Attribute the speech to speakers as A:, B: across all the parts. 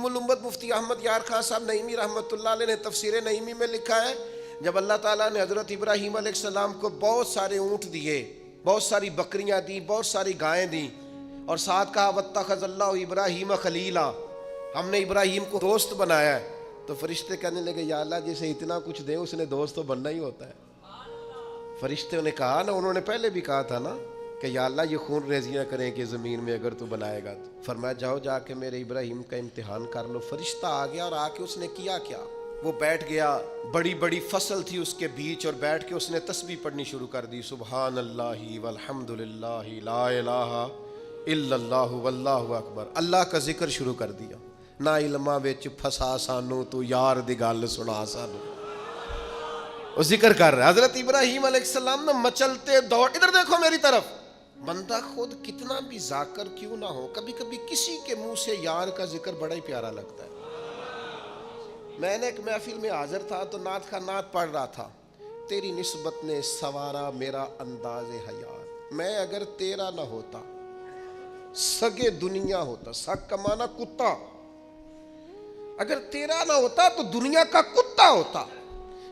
A: حکیم الامت مفتی احمد یار خان صاحب نعیمی رحمۃ اللہ علیہ نے تفسیر نعیمی میں لکھا ہے، جب اللہ تعالیٰ نے حضرت ابراہیم علیہ السلام کو بہت سارے اونٹ دیے، بہت ساری بکریاں دیں، بہت ساری گائیں دیں، اور ساتھ کہا واتخذ اللہ ابراہیم خلیلا، ہم نے ابراہیم کو دوست بنایا ہے، تو فرشتے کہنے لگے یا اللہ جسے اتنا کچھ دے اس نے دوست تو بننا ہی ہوتا ہے۔ فرشتوں نے کہا نا، انہوں نے پہلے بھی کہا تھا نا کہ یا اللہ یہ خون ریزیاں کریں کہ زمین میں اگر تو بنائے گا تو۔ فرمایا جاؤ جا کے میرے ابراہیم کا امتحان کر لو۔ فرشتہ آ گیا اور آ کے اس نے کیا کیا، وہ بیٹھ گیا، بڑی بڑی فصل تھی اس کے بیچ، اور بیٹھ کے اس نے تسبیح پڑھنی شروع کر دی، سبحان اللہ والحمد للہ لا الہ الا اللہ واللہ اکبر، اللہ کا ذکر شروع کر دیا۔ نا علماں وچ پھسا سانو تو یار دی گل سنا سانو، وہ ذکر کر رہا ہے۔ حضرت ابراہیم علیہ السلام نے مچلتے دوڑ، ادھر دیکھو میری طرف، بندہ خود کتنا بھی ذاکر کیوں نہ ہو، کبھی کبھی کسی کے منہ سے یار کا ذکر بڑا ہی پیارا لگتا ہے۔ میں نے ایک محفل میں حاضر تھا تو نعت کا نعت پڑھ رہا تھا، تیری نسبت نے سوارا میرا انداز حیات، میں اگر تیرا نہ ہوتا سگے دنیا ہوتا، سگ کا معنی کتا، اگر تیرا نہ ہوتا تو دنیا کا کتا ہوتا،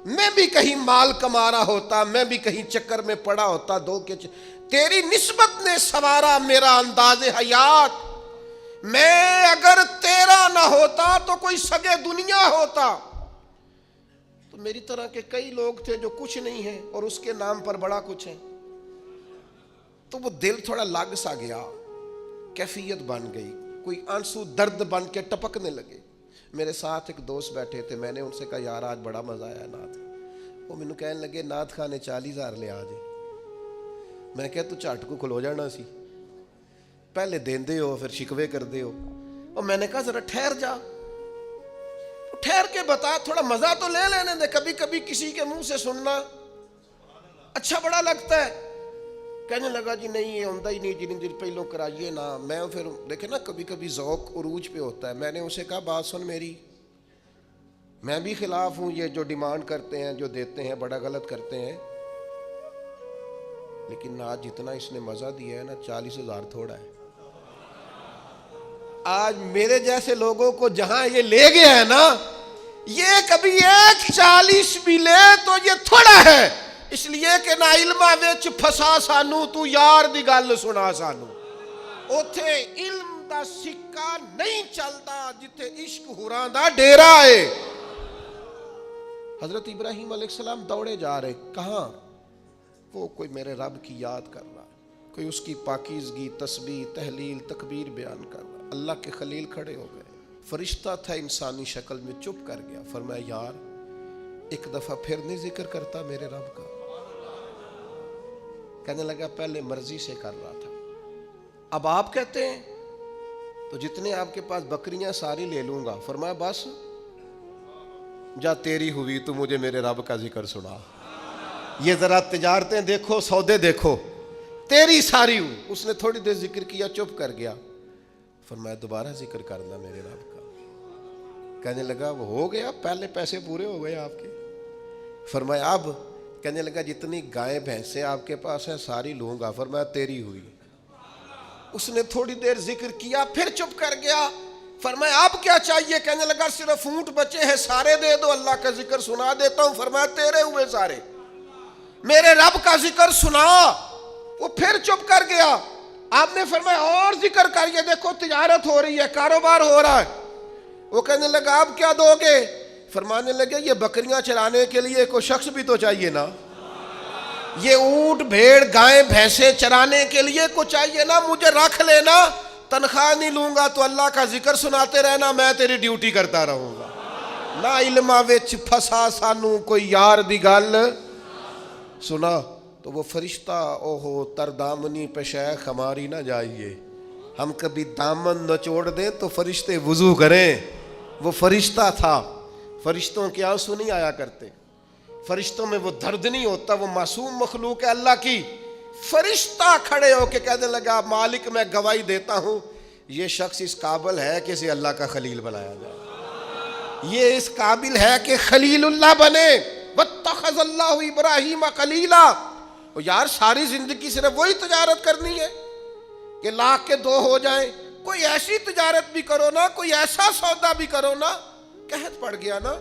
A: میں بھی کہیں مال کما رہا ہوتا، میں بھی کہیں چکر میں پڑا ہوتا دو کے تیری نسبت نے سوارا میرا انداز حیات، میں اگر تیرا نہ ہوتا تو کوئی سگے دنیا ہوتا۔ تو میری طرح کے کئی لوگ تھے جو کچھ نہیں ہیں اور اس کے نام پر بڑا کچھ ہے، تو وہ دل تھوڑا لگ سا گیا، کیفیت بن گئی، کوئی آنسو درد بن کے ٹپکنے لگے۔ میرے ساتھ ایک دوست بیٹھے تھے، میں نے ان سے کہا یار آج بڑا مزہ آیا نعت، وہ مینوں کہنے لگے نعت خانے 40,000 لے آ جے۔ میں نے کہا تو جھٹ کو کھلو جانا سی، پہلے دیندے ہو پھر شکوے کر دے ہو۔ اور میں نے کہا ذرا ٹھہر جا، ٹھہر کے بتا، تھوڑا مزہ تو لے لینے دے، کبھی کبھی کسی کے منہ سے سننا اچھا بڑا لگتا ہے۔ کہنے لگا جی نہیں یہ ہوتا ہی نہیں، جن دن پہلوں کرائیے نا۔ میں پھر دیکھے نا کبھی کبھی ذوق عروج پہ ہوتا ہے، میں نے اسے کہا بات سن میری، میں بھی خلاف ہوں یہ جو ڈیمانڈ کرتے ہیں، جو دیتے ہیں، بڑا غلط کرتے ہیں، لیکن آج جتنا اس نے مزہ دیا ہے نا 40,000 تھوڑا ہے۔ آج میرے جیسے لوگوں کو جہاں یہ لے گیا ہے نا، یہ کبھی 1.40 بھی لے تو یہ تھوڑا ہے، اس لیے کہ نا علماں وچ پھسا سانو تو یار دی گل سنا سانو، اوتھے علم دا سکہ نہیں چلتا جتھے عشق حوراں دا ڈیرا ہے۔ حضرت ابراہیم علیہ السلام دوڑے جا رہے، کہاں؟ وہ کوئی میرے رب کی یاد کر رہا، کوئی اس کی پاکیزگی، تسبیح، تحلیل، تکبیر بیان کر رہا۔ اللہ کے خلیل کھڑے ہو گئے، فرشتہ تھا انسانی شکل میں، چپ کر گیا، فرمایا یار ایک دفعہ پھر نہیں ذکر کرتا میرے رب کا؟ کہنے لگا پہلے مرضی سے کر رہا تھا، اب آپ کہتے ہیں تو جتنے آپ کے پاس بکریاں ساری لے لوں گا۔ فرمایا بس جا تیری ہوئی تو مجھے میرے رب کا ذکر سنا، یہ ذرا تجارتیں دیکھو، سودے دیکھو، تیری ساری ہوں۔ اس نے تھوڑی دیر ذکر کیا، چپ کر گیا، فرمایا دوبارہ ذکر کرنا میرے رب کا۔ کہنے لگا وہ ہو گیا، پہلے پیسے پورے ہو گئے آپ کے۔ فرمایا اب؟ کہنے لگا جتنی گائیں بھینسیں آپ کے پاس ہیں ساری لوں گا۔ فرمایا تیری ہوئی۔ اس نے تھوڑی دیر ذکر کیا، پھر چپ کر گیا۔ فرمایا اب کیا چاہیے؟ کہنے لگا صرف اونٹ بچے ہیں، سارے دے دو، اللہ کا ذکر سنا دیتا ہوں۔ فرمایا تیرے ہوئے سارے، میرے رب کا ذکر سنا۔ وہ پھر چپ کر گیا۔ آپ نے فرمایا اور ذکر کر، یہ دیکھو تجارت ہو رہی ہے، کاروبار ہو رہا ہے۔ وہ کہنے لگا اب کیا دو گے؟ فرمانے لگے یہ بکریاں چرانے کے لیے کوئی شخص بھی تو چاہیے نا، یہ اونٹ بھیڑ گائیں بھینسیں چرانے کے لیے کو چاہیے نا، مجھے رکھ لینا، تنخواہ نہیں لوں گا تو اللہ کا ذکر سناتے رہنا، میں تیری ڈیوٹی کرتا رہوں گا۔ نا علماں وچ پھسا سانو کوئی یار دی گل سنا۔ تو وہ فرشتہ اوہو تردامنی پہ شیخ ہماری نہ جائیے، ہم کبھی دامن نچوڑ دیں تو فرشتے وضو کریں۔ وہ فرشتہ تھا، فرشتوں کے آنسو نہیں آیا کرتے، فرشتوں میں وہ درد نہیں ہوتا، وہ معصوم مخلوق ہے اللہ کی۔ فرشتہ کھڑے ہو کے کہنے لگا مالک میں گواہی دیتا ہوں یہ شخص اس قابل ہے کہ اسے اللہ کا خلیل بنایا جائے، یہ اس قابل ہے کہ خلیل اللہ بنے۔ واتخذ اللہ ابراہیم خلیلا۔ یار ساری زندگی صرف وہی تجارت کرنی ہے کہ لاکھ کے 2 ہو جائیں، کوئی ایسی تجارت بھی کرو نا، کوئی ایسا سودا بھی کرو نا. قحط پڑ گیا نا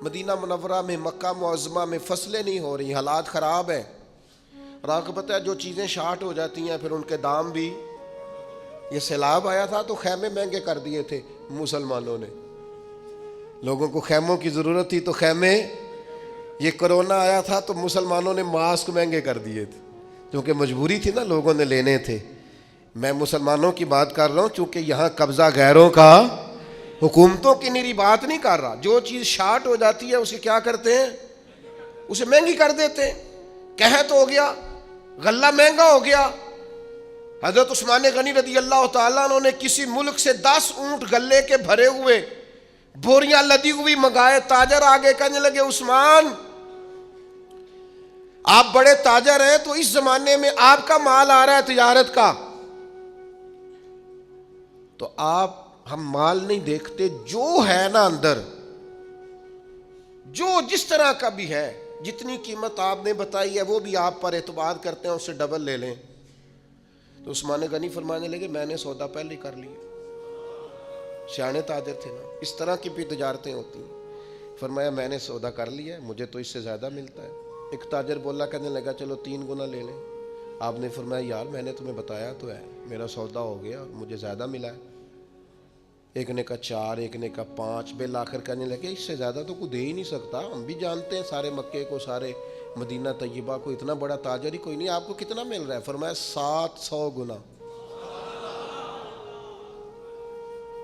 A: مدینہ منورہ میں، مکہ معظمہ میں، فصلیں نہیں ہو رہی، حالات خراب ہیں. اور آپ کو پتہ ہے جو چیزیں شارٹ ہو جاتی ہیں پھر ان کے دام بھی. یہ سیلاب آیا تھا تو خیمے مہنگے کر دیے تھے مسلمانوں نے، لوگوں کو خیموں کی ضرورت تھی تو خیمے. یہ کرونا آیا تھا تو مسلمانوں نے ماسک مہنگے کر دیے تھے کیونکہ مجبوری تھی نا، لوگوں نے لینے تھے. میں مسلمانوں کی بات کر رہا ہوں چونکہ یہاں قبضہ غیروں کا، حکومتوں کی میری بات نہیں کر رہا. جو چیز شارٹ ہو جاتی ہے اسے کیا کرتے ہیں؟ اسے مہنگی کر دیتے ہیں. قحط ہو گیا، غلہ مہنگا ہو گیا. حضرت عثمان غنی رضی اللہ تعالیٰ عنہ نے کسی ملک سے 10 اونٹ غلے کے بھرے ہوئے بوریاں لدی ہوئی منگائے. تاجر آگے کہنے لگے عثمان آپ بڑے تاجر ہیں تو اس زمانے میں آپ کا مال آ رہا ہے تجارت کا، تو آپ ہم مال نہیں دیکھتے، جو ہے نا اندر، جو جس طرح کا بھی ہے، جتنی قیمت آپ نے بتائی ہے وہ بھی آپ پر اعتبار کرتے ہیں، اس سے ڈبل لے لیں. تو عثمان غنی فرمانے لگے میں نے سودا پہلے ہی کر لیا. سیانے تاجر تھے نا، اس طرح کی بھی تجارتیں ہوتی ہیں. فرمایا میں نے سودا کر لیا ہے، مجھے تو اس سے زیادہ ملتا ہے. ایک تاجر بولا، کہنے لگا چلو 3 گنا لے لیں. آپ نے فرمایا یار میں نے تمہیں بتایا تو ہے، میرا سودا ہو گیا اور مجھے زیادہ ملا ہے. ایک نے کہا 4، ایک نے کہا 5. بالآخر کہنے لگے اس سے زیادہ تو کوئی دے ہی نہیں سکتا، ہم بھی جانتے ہیں سارے مکے کو، سارے مدینہ طیبہ کو، اتنا بڑا تاجر ہی کوئی نہیں. آپ کو کتنا مل رہا ہے؟ فرمایا 700 گنا.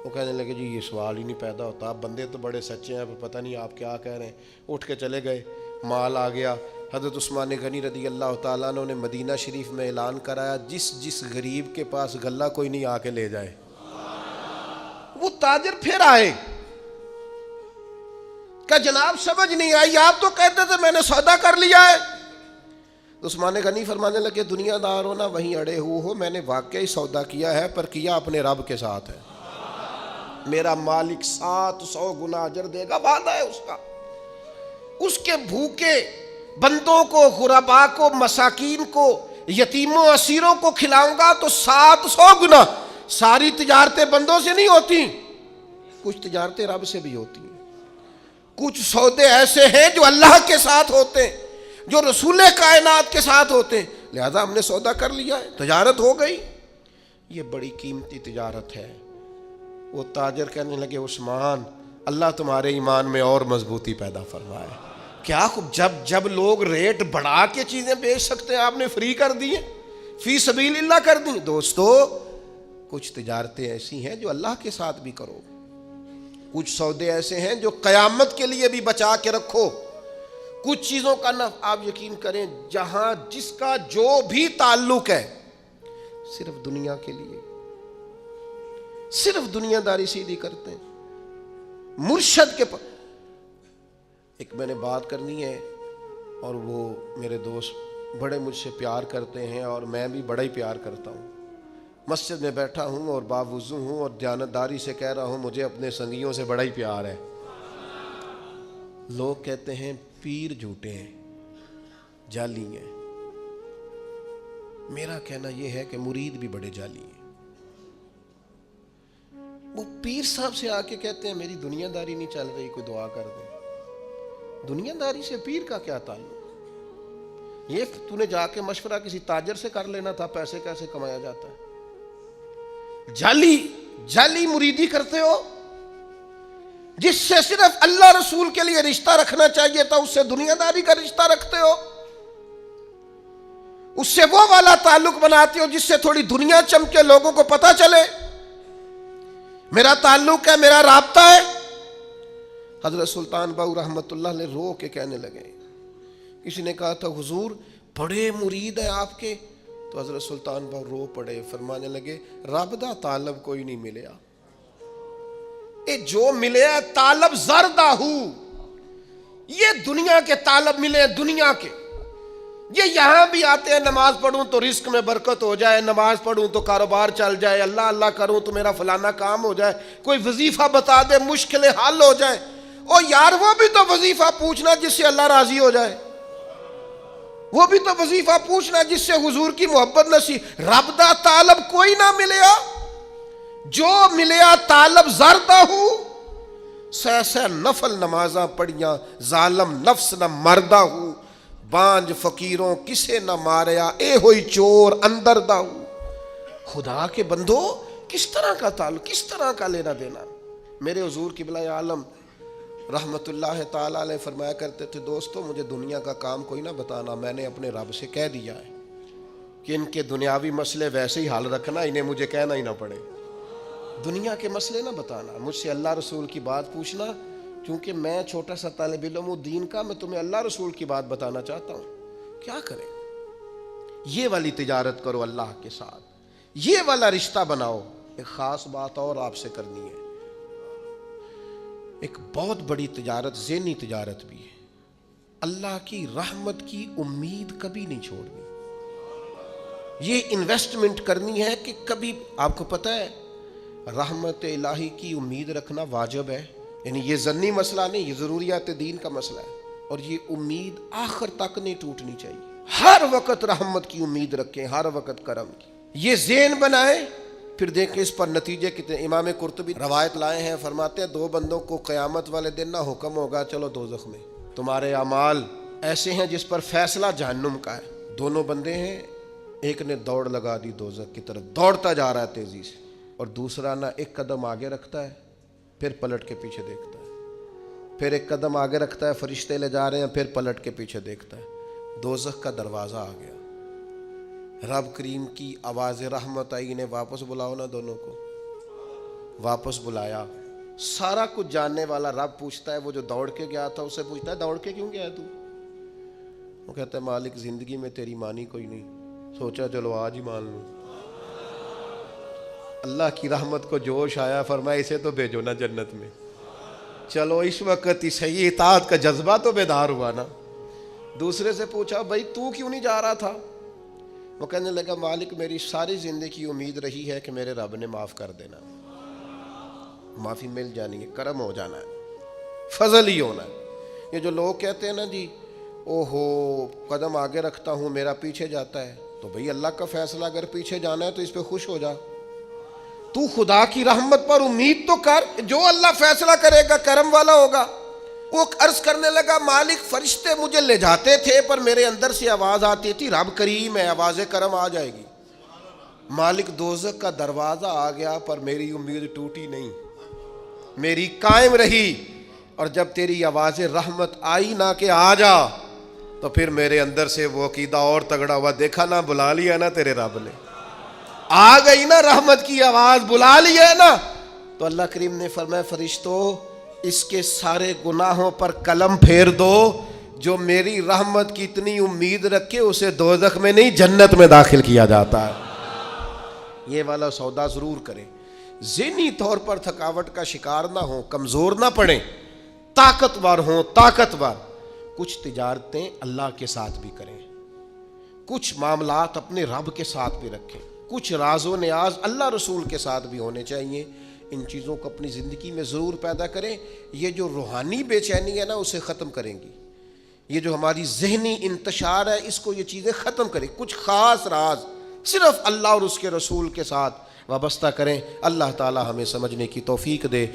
A: وہ کہنے لگے جی یہ سوال ہی نہیں پیدا ہوتا، آپ بندے تو بڑے سچے ہیں، پتہ نہیں آپ کیا کہہ رہے ہیں. اٹھ کے چلے گئے، مال آ گیا. حضرت عثمان غنی رضی اللہ تعالیٰ عنہ نے مدینہ شریف میں اعلان کرایا جس غریب کے پاس غلہ کوئی نہیں آ کے لے جائے. وہ تاجر پھر آئے کہ جناب سمجھ نہیں آئی، آپ تو کہتے تھے میں نے سودا کر لیا ہے. عثمان غنی فرمانے لگے دنیا دار ہو نا وہیں اڑے ہو، میں نے واقعی سودا کیا ہے پر کیا اپنے رب کے ساتھ ہے. میرا مالک 700 گنا اجر دے گا، وعدہ ہے اس کا. اس کے بھوکے بندوں کو، غربا کو، مساکین کو، یتیموں اسیروں کو کھلاؤں گا تو 700 گنا. ساری تجارتیں بندوں سے نہیں ہوتی، کچھ تجارتیں رب سے بھی ہوتی ہیں. کچھ سودے ایسے ہیں جو اللہ کے ساتھ ہوتے ہیں، جو رسول کائنات کے ساتھ ہوتے ہیں. لہذا ہم نے سودا کر لیا ہے، تجارت ہو گئی. یہ بڑی قیمتی تجارت ہے. وہ تاجر کہنے لگے عثمان اللہ تمہارے ایمان میں اور مضبوطی پیدا فرمائے. کیا جب لوگ ریٹ بڑھا کے چیزیں بیچ سکتے ہیں آپ نے فری کر دی ہیں، فی سبیل اللہ کر دی. دوستو کچھ تجارتیں ایسی ہیں جو اللہ کے ساتھ بھی کرو، کچھ سودے ایسے ہیں جو قیامت کے لیے بھی بچا کے رکھو. کچھ چیزوں کا نہ آپ یقین کریں جہاں جس کا جو بھی تعلق ہے صرف دنیا کے لیے، صرف دنیا داری سیدھی کرتے ہیں. مرشد کے پاس ایک میں نے بات کرنی ہے اور وہ میرے دوست بڑے مجھ سے پیار کرتے ہیں اور میں بھی بڑا ہی پیار کرتا ہوں. مسجد میں بیٹھا ہوں اور باوضو ہوں اور دیانتداری سے کہہ رہا ہوں مجھے اپنے سنگیوں سے بڑا ہی پیار ہے. لوگ کہتے ہیں پیر جھوٹے ہیں، جعلی ہیں. میرا کہنا یہ ہے کہ مرید بھی بڑے جعلی ہیں. وہ پیر صاحب سے آ کے کہتے ہیں میری دنیا داری نہیں چل رہی، کوئی دعا کر دے. دنیا داری سے پیر کا کیا تعلق؟ یہ تو نے جا کے مشورہ کسی تاجر سے کر لینا تھا پیسے کیسے کمایا جاتا ہے. جعلی مریدی کرتے ہو، جس سے صرف اللہ رسول کے لیے رشتہ رکھنا چاہیے تھا اس سے دنیا داری کا رشتہ رکھتے ہو. اس سے وہ والا تعلق بناتے ہو جس سے تھوڑی دنیا چمکے، لوگوں کو پتہ چلے میرا تعلق ہے، میرا رابطہ ہے. حضرت سلطان باؤ رحمت اللہ علیہ رو کے کہنے لگے، کسی نے کہا تھا حضور بڑے مرید ہیں آپ کے، تو حضرت سلطان باؤ رو پڑے، فرمانے لگے رب دا طالب کوئی نہیں ملیا، اے جو ملے طالب زردہ ہو. یہ دنیا کے طالب ملے، دنیا کے. یہ یہاں بھی آتے ہیں نماز پڑھوں تو رزق میں برکت ہو جائے، نماز پڑھوں تو کاروبار چل جائے، اللہ اللہ کروں تو میرا فلانا کام ہو جائے، کوئی وظیفہ بتا دے مشکلیں حل ہو جائے. او یار وہ بھی تو وظیفہ پوچھنا جس سے اللہ راضی ہو جائے، وہ بھی تو وظیفہ پوچھنا جس سے حضور کی محبت نصیب. رب دا طالب کوئی نہ ملیا. جو ملیا طالب زردہ ہوں، سہ سہ نفل نمازاں پڑھیاں، ظالم نفس نہ مردہ ہوں، بانج فقیروں کسے نہ ماریا، اے ہوئی چور اندر دا ہوں۔ خدا کے بندو، کس طرح کا تعلق، کس طرح کا لینا دینا۔ میرے حضور قبلہ عالم رحمت اللہ تعالی علیہ فرمایا کرتے تھے، دوستو مجھے دنیا کا کام کوئی نہ بتانا، میں نے اپنے رب سے کہہ دیا ہے کہ ان کے دنیاوی مسئلے ویسے ہی حل رکھنا، انہیں مجھے کہنا ہی نہ پڑے، دنیا کے مسئلے نہ بتانا، مجھ سے اللہ رسول کی بات پوچھنا، کیونکہ میں چھوٹا سا طالب علم ہوں دین کا، میں تمہیں اللہ رسول کی بات بتانا چاہتا ہوں۔ کیا کریں؟ یہ والی تجارت کرو اللہ کے ساتھ، یہ والا رشتہ بناؤ۔ ایک خاص بات اور آپ سے کرنی ہے، ایک بہت بڑی تجارت، ذہنی تجارت بھی ہے، اللہ کی رحمت کی امید کبھی نہیں چھوڑنی۔ یہ انویسٹمنٹ کرنی ہے کہ کبھی، آپ کو پتہ ہے رحمت الہی کی امید رکھنا واجب ہے، یعنی یہ ظنی مسئلہ نہیں، یہ ضروریات دین کا مسئلہ ہے، اور یہ امید آخر تک نہیں ٹوٹنی چاہیے۔ ہر وقت رحمت کی امید رکھیں، ہر وقت کرم کی، یہ ذہن بنائیں، پھر دیکھیں اس پر نتیجے کتنے۔ امام قرطبی روایت لائے ہیں، فرماتے ہیں دو بندوں کو قیامت والے دن نہ حکم ہوگا چلو دوزخ میں، تمہارے اعمال ایسے ہیں جس پر فیصلہ جہنم کا ہے۔ دونوں بندے ہیں، ایک نے دوڑ لگا دی دوزخ کی طرف، دوڑتا جا رہا ہے تیزی سے، اور دوسرا نہ ایک قدم آگے رکھتا ہے پھر پلٹ کے پیچھے دیکھتا ہے، پھر ایک قدم آگے رکھتا ہے، فرشتے لے جا رہے ہیں، پھر پلٹ کے پیچھے دیکھتا ہے۔ دوزخ کا دروازہ آ گیا، رب کریم کی آواز رحمت آئی، انہیں واپس بلاؤ نا، دونوں کو واپس بلایا۔ سارا کچھ جاننے والا رب پوچھتا ہے، وہ جو دوڑ کے گیا تھا اسے پوچھتا ہے دوڑ کے کیوں گیا تو؟ وہ کہتا ہے مالک زندگی میں تیری مانی کوئی نہیں، سوچا چلو آج ہی مان لوں۔ اللہ کی رحمت کو جوش آیا، فرمایا اسے تو بھیجو نا جنت میں، چلو اس وقت اس صحیح اطاعت کا جذبہ تو بیدار ہوا نا۔ دوسرے سے پوچھا بھائی تو کیوں نہیں جا رہا تھا؟ وہ کہنے لگا مالک میری ساری زندگی امید رہی ہے کہ میرے رب نے معاف کر دینا، معافی مل جانی ہے، کرم ہو جانا ہے، فضل ہی ہونا ہے۔ یہ جو لوگ کہتے ہیں نا جی اوہو قدم آگے رکھتا ہوں میرا پیچھے جاتا ہے، تو بھئی اللہ کا فیصلہ اگر پیچھے جانا ہے تو اس پہ خوش ہو جا، تو خدا کی رحمت پر امید تو کر، جو اللہ فیصلہ کرے گا کرم والا ہوگا۔ وہ عرض کرنے لگا مالک فرشتے مجھے لے جاتے تھے پر میرے اندر سے آواز آتی تھی رب کریم ہے، آواز کرم آ جائے گی۔ مالک دوزخ کا دروازہ آ گیا پر میری امید ٹوٹی نہیں، میری قائم رہی، اور جب تیری آواز رحمت آئی نہ کہ آ جا، تو پھر میرے اندر سے وہ عقیدہ اور تگڑا ہوا، دیکھا نا بلا لیا نا تیرے رب نے، آ گئی نا رحمت کی آواز، بلا لیا نا۔ تو اللہ کریم نے فرمایا فرشتوں اس کے سارے گناہوں پر قلم پھیر دو، جو میری رحمت کی اتنی امید رکھے اسے دوزخ میں نہیں جنت میں داخل کیا جاتا ہے۔ یہ والا سودا ضرور کریں، ذہنی طور پر تھکاوٹ کا شکار نہ ہوں، کمزور نہ پڑیں، طاقتور ہوں، طاقتور۔ کچھ تجارتیں اللہ کے ساتھ بھی کریں، کچھ معاملات اپنے رب کے ساتھ بھی رکھیں، کچھ راز و نیاز اللہ رسول کے ساتھ بھی ہونے چاہیے۔ ان چیزوں کو اپنی زندگی میں ضرور پیدا کریں، یہ جو روحانی بے چینی ہے نا اسے ختم کریں گی، یہ جو ہماری ذہنی انتشار ہے اس کو یہ چیزیں ختم کریں۔ کچھ خاص راز صرف اللہ اور اس کے رسول کے ساتھ وابستہ کریں۔ اللہ تعالی ہمیں سمجھنے کی توفیق دے۔